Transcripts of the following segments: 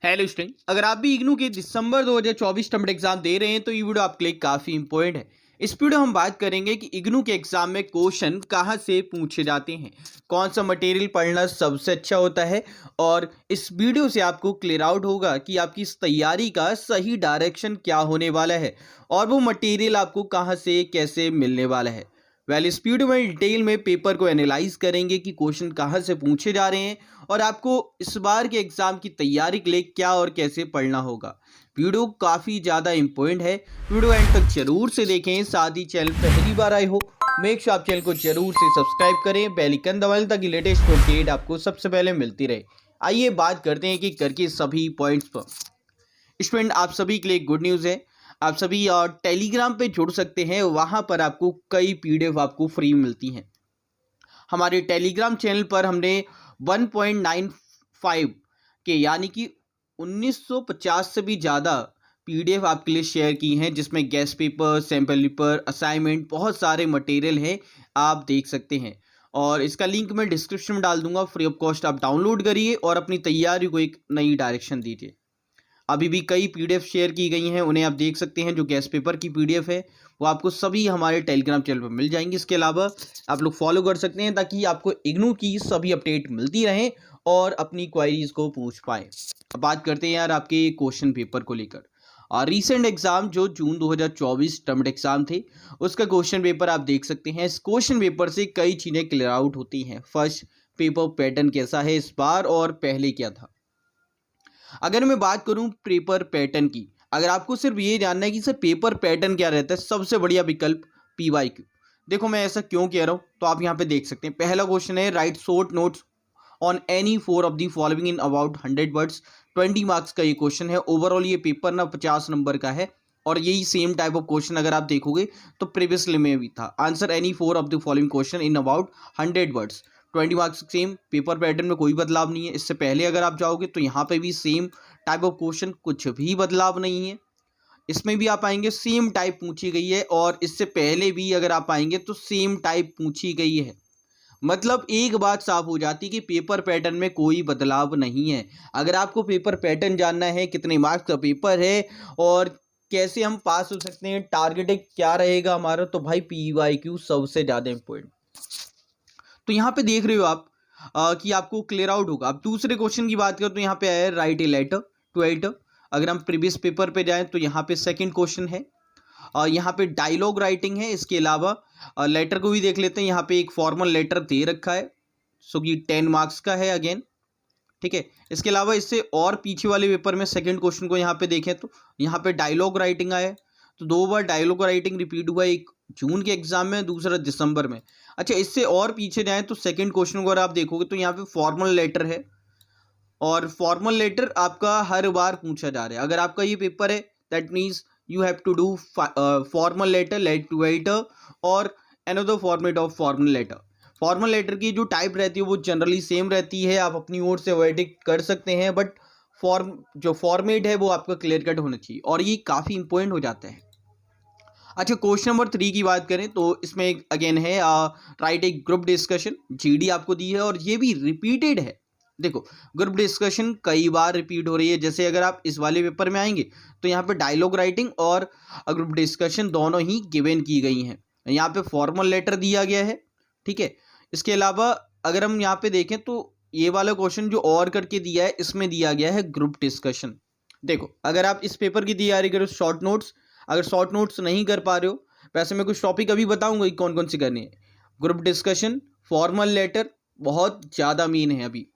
Hello student, अगर आप भी इग्नू के दिसंबर 2024 टर्म एग्जाम दे रहे हैं तो ये वीडियो आपके लिए काफ़ी इंपॉर्टेंट है। इस वीडियो हम बात करेंगे कि इग्नू के एग्जाम में क्वेश्चन कहाँ से पूछे जाते हैं, कौन सा मटेरियल पढ़ना सबसे अच्छा होता है। और इस वीडियो से आपको क्लियर आउट होगा कि आपकी इस तैयारी का सही डायरेक्शन क्या होने वाला है और वो मटेरियल आपको कहाँ से कैसे मिलने वाला है। इस वीडियो में डिटेल में पेपर को एनालाइज करेंगे कि क्वेश्चन कहाँ से पूछे जा रहे हैं और आपको इस बार के एग्जाम की तैयारी के लिए क्या और कैसे पढ़ना होगा। वीडियो काफ़ी ज़्यादा इंपॉर्टेंट है, वीडियो एंड तक जरूर से देखें। साथ ही चैनल पहली बार आए हो मेक श्योर आप चैनल को जरूर से सब्सक्राइब करें, बेल आइकन दबाएं ताकि लेटेस्ट अपडेट आपको सबसे पहले मिलती रहे। आइए बात करते हैं कि करके सभी पॉइंट्स पर। स्टूडेंट, आप सभी के लिए गुड न्यूज़ है, आप सभी टेलीग्राम पे जुड़ सकते हैं। वहाँ पर आपको कई पीडीएफ आपको फ्री मिलती हैं। हमारे टेलीग्राम चैनल पर हमने 1.95 के यानी कि 1950 से भी ज़्यादा पीडीएफ आपके लिए शेयर की हैं, जिसमें guest paper, sample paper, assignment, बहुत सारे मटेरियल हैं, आप देख सकते हैं। और इसका लिंक मैं डिस्क्रिप्शन में डाल दूंगा। फ्री ऑफ कॉस्ट आप डाउनलोड करिए और अपनी तैयारी को एक नई डायरेक्शन दीजिए। अभी भी कई पीडीएफ शेयर की गई हैं, उन्हें आप देख सकते हैं। जो गेस्ट पेपर की पीडीएफ है वो आपको सभी हमारे टेलीग्राम चैनल पर मिल जाएंगी। इसके अलावा आप लोग फॉलो कर सकते हैं ताकि आपको इग्नू की सभी अपडेट मिलती रहें और अपनी क्वारीज को पूछ पाएँ। अब बात करते हैं यार आपके क्वेश्चन पेपर को लेकर। और रिसेंट एग्जाम जो जून 2024 टर्म एग्जाम थे उसका क्वेश्चन पेपर आप देख सकते हैं। इस क्वेश्चन पेपर से कई चीज़ें क्लियर आउट होती हैं। फर्स्ट, पेपर पैटर्न कैसा है इस बार और पहले क्या था। अगर मैं बात करूं पेपर पैटर्न की, अगर आपको सिर्फ ये जानना है कि सर पेपर पैटर्न क्या रहता है, सबसे बढ़िया विकल्प पीवाईक्यू। देखो मैं ऐसा क्यों कह रहा हूं, तो आप यहां पे देख सकते हैं। पहला क्वेश्चन है right short notes on any 4 of the following in about 100 words. 20 marks का ये क्वेश्चन है। ओवरऑल ये पेपर ना 50 नंबर का है और यही सेम टाइप ऑफ क्वेश्चन अगर आप देखोगे तो प्रीवियसली में भी था। Answer any 4 of the following question in about 100 words. 20 marks same, paper pattern में कोई बदलाव नहीं है। इससे पहले अगर आप जाओगे तो यहाँ पे भी सेम टाइप ऑफ क्वेश्चन, कुछ भी बदलाव नहीं है। इसमें भी आप आएंगे सेम टाइप पूछी गई है और इससे पहले भी अगर आप आएंगे तो सेम टाइप पूछी गई है। मतलब एक बात साफ हो जाती है कि पेपर पैटर्न में कोई बदलाव नहीं है। अगर आपको पेपर पैटर्न जानना है, कितने मार्क्स का पेपर है और कैसे हम पास हो सकते हैं, टारगेट क्या रहेगा हमारा, तो भाई पीवाईक्यू सबसे ज़्यादा इंपॉर्टेंट। तो यहाँ पे देख रहे हो आप कि आपको क्लियर आउट होगा। अब दूसरे क्वेश्चन की बात करें तो यहाँ पे आया right a letter to editor. अगर हम प्रीवियस पेपर पे जाएं तो यहाँ पे सेकंड क्वेश्चन है। यहाँ पे डायलॉग राइटिंग है। इसके अलावा लेटर को भी देख लेते हैं। यहाँ पे एक फॉर्मल लेटर दे रखा है, सो कि 10 मार्क्स का है अगेन, ठीक है। इसके अलावा इससे और पीछे वाले पेपर में सेकंड क्वेश्चन को यहाँ पे देखें तो यहाँ पे डायलॉग राइटिंग आया है। तो 2 बार डायलॉग राइटिंग रिपीट हुआ है, एक जून के एग्जाम में, दूसरा दिसंबर में। अच्छा, इससे और पीछे जाएं तो सेकंड क्वेश्चन को अगर आप देखोगे तो यहाँ पे फॉर्मल लेटर है और फॉर्मल लेटर आपका हर बार पूछा जा रहा है। अगर आपका ये पेपर है that means you have to do formal letter, letter to editor और another format of formal letter. Formal letter की जो टाइप रहती है वो जनरली सेम रहती है, आप अपनी ओर से वर्डिक्ट कर सकते हैं, बट जो फॉर्मेट है वो आपका क्लियर कट होना चाहिए और ये काफ़ी इंपॉर्टेंट हो जाता है। अच्छा, क्वेश्चन नंबर 3 की बात करें तो इसमें अगेन है राइट ए ग्रुप डिस्कशन। जीडी आपको दी है और ये भी रिपीटेड है। देखो, ग्रुप डिस्कशन कई बार रिपीट हो रही है। जैसे अगर आप इस वाले पेपर में आएंगे तो यहाँ पे डायलॉग राइटिंग और ग्रुप डिस्कशन दोनों ही गिवन की गई हैं। यहाँ पे फॉर्मल लेटर दिया गया है, ठीक है। इसके अलावा अगर हम यहाँ पे देखें तो ये वाला क्वेश्चन जो और करके दिया है इसमें दिया गया है ग्रुप डिस्कशन। देखो, अगर आप इस पेपर की तैयारी करो शॉर्ट नोट्स, अगर शॉर्ट नोट्स नहीं कर पा रहे हो, वैसे मैं कुछ टॉपिक अभी बताऊंगा कि कौन कौन सी करनी है। ग्रुप डिस्कशन, फॉर्मल लेटर बहुत ज़्यादा मीन है। अभी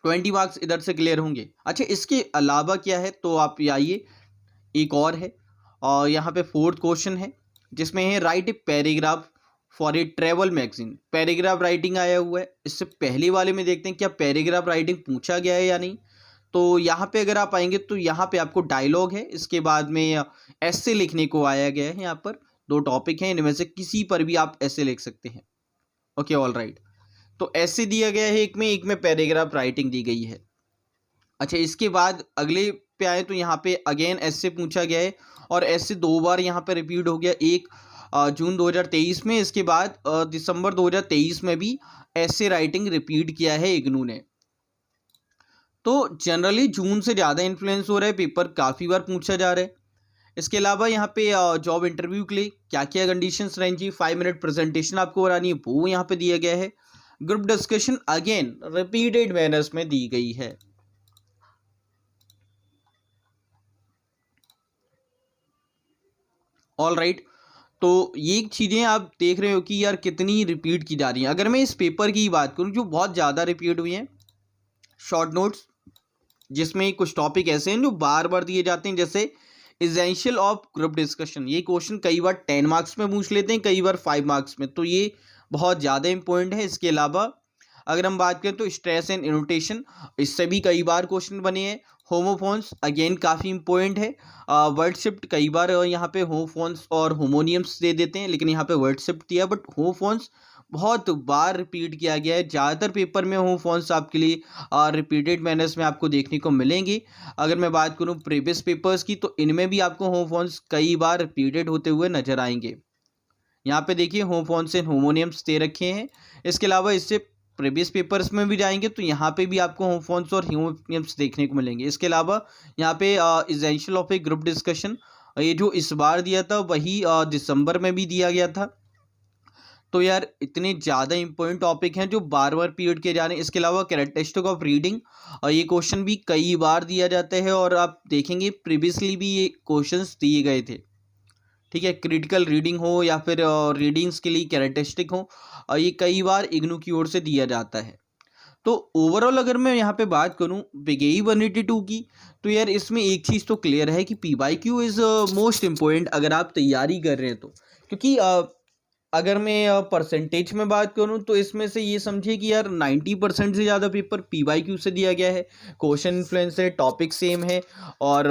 20 मार्क्स इधर से क्लियर होंगे। अच्छा, इसके अलावा क्या है तो आप आइए, एक और है और यहाँ पे फोर्थ क्वेश्चन है जिसमें है right a paragraph for a travel magazine. Paragraph writing आया हुआ है। इससे पहले वाले में देखते हैं क्या पैराग्राफ राइटिंग पूछा गया है या नहीं। तो यहाँ पे अगर आप आएंगे तो यहाँ पे आपको डायलॉग है, इसके बाद में ऐसे लिखने को आया गया है। यहाँ पर 2 टॉपिक हैं, इनमें से किसी पर भी आप ऐसे लिख सकते हैं। Okay, all right. तो ऐसे दिया गया है एक में पैराग्राफ राइटिंग दी गई है। अच्छा, इसके बाद अगले पे आए तो यहाँ पे अगेन ऐसे पूछा गया है और ऐसे 2 बार यहाँ पे रिपीट हो गया। एक जून 2023 में, इसके बाद दिसंबर 2023 में भी ऐसे राइटिंग रिपीट किया है इग्नू ने। तो जनरली जून से ज़्यादा इन्फ्लुएंस हो रहा है, पेपर काफ़ी बार पूछा जा रहा है। इसके अलावा यहाँ पे जॉब इंटरव्यू के लिए क्या क्या कंडीशंस रहेंगी, 5 मिनट प्रेजेंटेशन आपको करानी है, वो यहाँ पे दिया गया है। Group discussion again repeated manners में दी गई है। ऑल राइट, तो ये चीज़ें आप देख रहे हो कि यार कितनी रिपीट की जा रही हैं। अगर मैं इस पेपर की बात करूँ जो बहुत ज़्यादा रिपीट हुई हैं, शॉर्ट नोट्स जिसमें कुछ टॉपिक ऐसे हैं जो बार बार दिए जाते हैं, जैसे इसेंशियल ऑफ ग्रुप डिस्कशन। ये क्वेश्चन कई बार 10 मार्क्स में पूछ लेते हैं, कई बार 5 मार्क्स में, तो ये बहुत ज़्यादा इंपॉर्टेंट है। इसके अलावा अगर हम बात करें तो स्ट्रेस एंड इनोटेशन, इससे भी कई बार क्वेश्चन बने हैं। होमोफोन्स अगेन काफ़ी इंपॉर्टेंट है। वर्ड शिफ्ट कई बार यहाँ पे होमोफोन्स और होमोनियम्स दे देते हैं, लेकिन यहाँ पे वर्ड शिफ्ट दिया, बट होमोफोन्स बहुत बार रिपीट किया गया है। ज़्यादातर पेपर में होमोफोन्स आपके लिए रिपीटेड मैनर्स में आपको देखने को मिलेंगे। अगर मैं बात करूँ प्रीवियस पेपर्स की, तो इनमें भी आपको होमोफोन्स कई बार रिपीटेड होते हुए नजर आएंगे। यहाँ पे देखिए होमोफोन्स एंड होमोनियम्स दे रखे हैं। इसके अलावा इससे प्रीवियस पेपर्स में भी जाएंगे तो यहाँ पे भी आपको होमोफोन्स और होमोनियम्स देखने को मिलेंगे। इसके अलावा यहाँ पे essential of A group discussion, ये जो इस बार दिया था वही दिसंबर में भी दिया गया था। तो यार इतने ज़्यादा इंपॉर्टेंट टॉपिक हैं जो बार बार पीरियड किए जा रहे हैं। इसके अलावा कैरेक्टरिस्टिक ऑफ रीडिंग, ये क्वेश्चन भी कई बार दिया जाता है और आप देखेंगे प्रीवियसली भी ये क्वेश्चंस दिए गए थे। ठीक है, क्रिटिकल रीडिंग हो या फिर रीडिंग्स के लिए कैरेक्टरिस्टिक हो, ये कई बार इग्नू की ओर से दिया जाता है। तो ओवरऑल अगर मैं यहाँ पे बात करूँ बिगेई 182 की, तो यार इसमें एक चीज़ तो क्लियर है कि PYQ इज़ मोस्ट इम्पोर्टेंट अगर आप तैयारी कर रहे हैं तो। क्योंकि अगर मैं परसेंटेज में बात करूं तो इसमें से ये समझिए कि यार 90% से ज़्यादा पेपर PYQ से दिया गया है। क्वेश्चन इन्फ्लुएंस है, टॉपिक सेम है और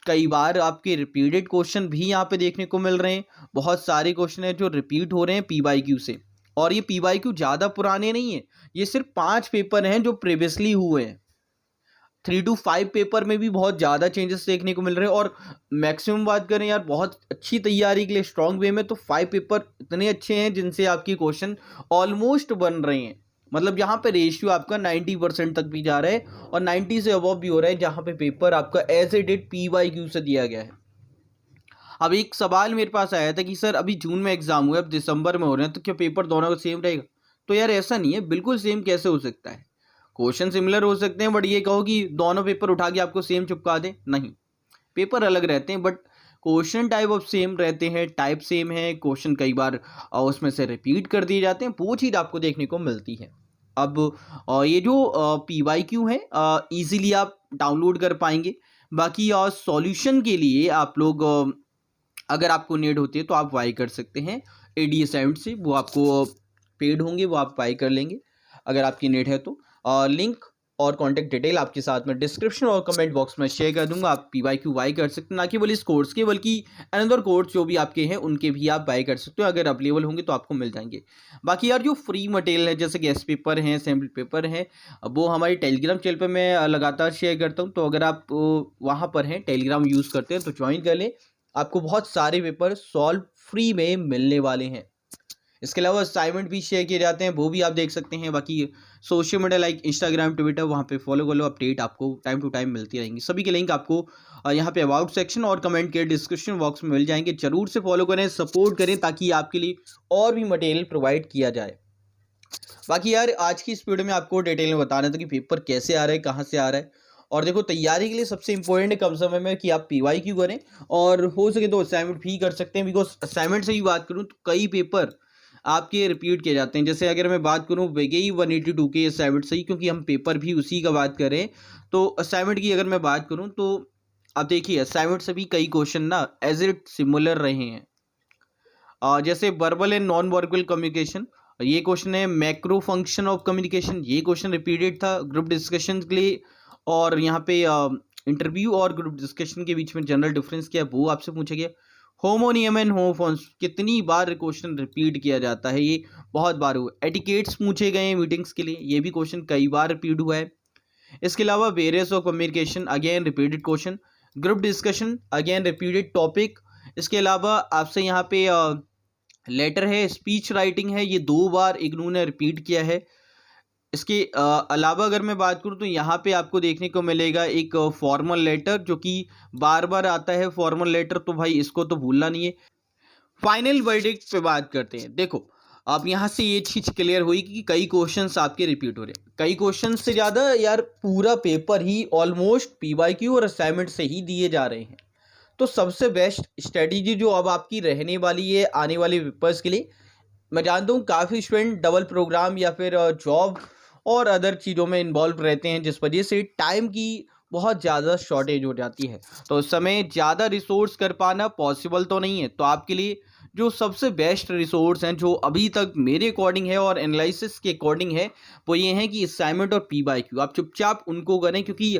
कई बार आपके रिपीटेड क्वेश्चन भी यहाँ पे देखने को मिल रहे हैं। बहुत सारे क्वेश्चन हैं जो रिपीट हो रहे हैं PYQ से, और ये PYQ ज़्यादा पुराने नहीं है, ये सिर्फ 5 पेपर हैं जो प्रीवियसली हुए हैं। 3 to 5 पेपर में भी बहुत ज़्यादा चेंजेस देखने को मिल रहे हैं। और मैक्सिमम बात करें यार बहुत अच्छी तैयारी के लिए स्ट्रॉन्ग वे में, तो 5 पेपर इतने अच्छे हैं जिनसे आपकी क्वेश्चन ऑलमोस्ट बन रहे हैं। मतलब यहाँ पे रेशियो आपका 90% तक भी जा रहा है और 90 से अबव भी हो रहा है, जहाँ पे पेपर आपका एज ए डेट PYQ से दिया गया है। अब एक सवाल मेरे पास आया था कि सर अभी जून में एग्जाम हुए, अब दिसंबर में हो रहे हैं, तो क्या पेपर दोनों का सेम रहेगा? तो यार ऐसा नहीं है, बिल्कुल सेम कैसे हो सकता है? क्वेश्चन सिमिलर हो सकते हैं, बट ये कहो कि दोनों पेपर उठा के आपको सेम चिपका दें, नहीं, पेपर अलग रहते हैं, but question type of same रहते हैं, टाइप सेम है, क्वेश्चन कई बार उसमें से रिपीट कर दिए जाते हैं, वो चीज़ आपको देखने को मिलती है। अब ये जो PYQ है इजीली आप डाउनलोड कर पाएंगे। बाकी सॉल्यूशन के लिए आप लोग अगर आपको नीड होती है तो आप बाई कर सकते हैं ADS से, वो आपको पेड होंगे, वो आप बाई कर लेंगे अगर आपकी नीड है तो। लिंक और कॉन्टैक्ट डिटेल आपके साथ में डिस्क्रिप्शन और कमेंट बॉक्स में शेयर कर दूंगा। आप PYQ बाई कर सकते हैं, ना केवल इस कोर्स के बल्कि अनदर कोर्स जो भी आपके हैं उनके भी आप बाई कर सकते हो, अगर अवेलेबल होंगे तो आपको मिल जाएंगे। बाकी यार जो फ्री मटेरियल है जैसे गेस्ट पेपर हैं, सैम्पल पेपर हैं, वो हमारी टेलीग्राम चैनल पर मैं लगातार शेयर करता हूँ। तो अगर आप वहाँ पर हैं, टेलीग्राम यूज़ करते हैं तो ज्वाइन कर लें, आपको बहुत सारे पेपर सॉल्व फ्री में मिलने वाले हैं। इसके अलावा असाइनमेंट भी शेयर किए जाते हैं, वो भी आप देख सकते हैं। बाकी social media like Instagram, Twitter, वहाँ पे फॉलो कर लो, अपडेट आपको टाइम टू टाइम मिलती रहेंगी। सभी के लिंक आपको यहाँ पे अबाउट सेक्शन और कमेंट के डिस्क्रिप्शन बॉक्स में मिल जाएंगे। जरूर से फॉलो करें, सपोर्ट करें, ताकि आपके लिए और भी मटेरियल प्रोवाइड किया जाए। बाकी यार आज की इस वीडियो में आपको डिटेल में बताना था कि पेपर कैसे आ रहा है, कहाँ से आ रहा है। और देखो तैयारी के लिए सबसे इंपॉर्टेंट है कम समय में कि आप PYQ करें, और हो सके तो असाइनमेंट भी कर सकते हैं। बिकॉज असाइनमेंट से भी बात करूँ तो कई पेपर आपके रिपीट किए जाते हैं। जैसे अगर मैं बात करूँ बिगेई 182 के असाइनमेंट से ही, क्योंकि हम पेपर भी उसी का बात करें, तो असाइनमेंट की अगर मैं बात करूँ तो आप देखिए असाइनमेंट से भी कई क्वेश्चन ना एज इट सिमिलर रहे हैं। जैसे verbal and non verbal communication, ये क्वेश्चन है। मैक्रो फंक्शन ऑफ कम्युनिकेशन, ये क्वेश्चन रिपीटेड था ग्रुप डिस्कशन के लिए। और यहाँ पे इंटरव्यू और ग्रुप डिस्कशन के बीच में जनरल डिफरेंस क्या है वो आपसे पूछा गया। होमोनियम एंड होमोफोन्स, कितनी बार क्वेश्चन रिपीट किया जाता है, ये बहुत बार हुआ। एटिकेट्स पूछे गए हैं मीटिंग्स के लिए, ये भी क्वेश्चन कई बार रिपीट हुआ है। इसके अलावा various of communication, again repeated question. Group discussion, again repeated topic. इसके अलावा आपसे यहाँ पे लेटर है, स्पीच राइटिंग है, ये 2 बार इग्नू ने रिपीट किया है। इसके अलावा अगर मैं बात करूँ तो यहाँ पे आपको देखने को मिलेगा एक फॉर्मल लेटर, जो कि बार बार आता है फॉर्मल लेटर, तो भाई इसको तो भूलना नहीं है। फाइनल वर्डिक्ट पे बात करते हैं। देखो, आप यहाँ से ये चीज़ क्लियर हुई कि कई क्वेश्चंस आपके रिपीट हो रहे हैं। कई क्वेश्चन से ज़्यादा यार पूरा पेपर ही ऑलमोस्ट पीवाईक्यू और असाइनमेंट से ही दिए जा रहे हैं। तो सबसे बेस्ट स्ट्रेटजी जो अब आपकी रहने वाली है आने वाले पेपर्स के लिए, मैं जानता हूँ काफ़ी स्टूडेंट डबल प्रोग्राम या फिर जॉब और अदर चीज़ों में इन्वॉल्व रहते हैं, जिस वजह से टाइम की बहुत ज़्यादा शॉर्टेज हो जाती है। तो उस समय ज़्यादा रिसोर्स कर पाना पॉसिबल तो नहीं है। तो आपके लिए जो सबसे बेस्ट रिसोर्स हैं, जो अभी तक मेरे अकॉर्डिंग है और एनालिसिस के अकॉर्डिंग है, वो ये हैं कि असाइनमेंट और पीवाईक्यू आप चुपचाप उनको करें, क्योंकि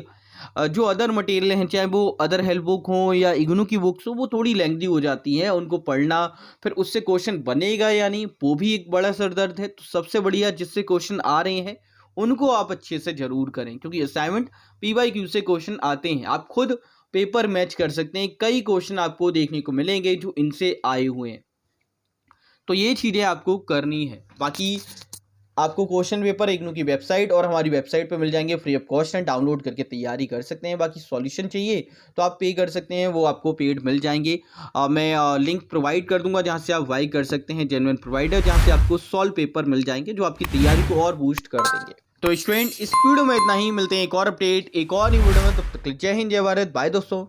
जो अदर मटेरियल हैं, चाहे वो अदर हेल्प बुक हों या इग्नू की बुक्स हो, वो थोड़ी लेंथी हो जाती है उनको पढ़ना, फिर उससे क्वेश्चन बनेगा या नहीं वो भी एक बड़ा सरदर्द है। तो सबसे बढ़िया जिससे क्वेश्चन आ रहे हैं उनको आप अच्छे से ज़रूर करें, क्योंकि असाइनमेंट पीवाईक्यू से क्वेश्चन आते हैं। आप खुद पेपर मैच कर सकते हैं, कई क्वेश्चन आपको देखने को मिलेंगे जो इनसे आए हुए हैं। तो ये चीज़ें आपको करनी है। बाकी आपको क्वेश्चन पेपर इग्नू की वेबसाइट और हमारी वेबसाइट पे मिल जाएंगे, free of cost and download करके तैयारी कर सकते हैं। बाकी सॉल्यूशन चाहिए तो आप पे कर सकते हैं, वो आपको पेड मिल जाएंगे। मैं लिंक प्रोवाइड कर दूंगा जहां से आप बाई कर सकते हैं, जेन्युइन प्रोवाइडर, जहां से आपको सॉल्व पेपर मिल जाएंगे जो आपकी तैयारी को और बूस्ट कर देंगे। तो स्टूडेंट, इस वीडियो में इतना ही। मिलते हैं एक और अपडेट एक और न्यू वीडियो में, तब तक जय हिंद जय भारत, बाय दोस्तों।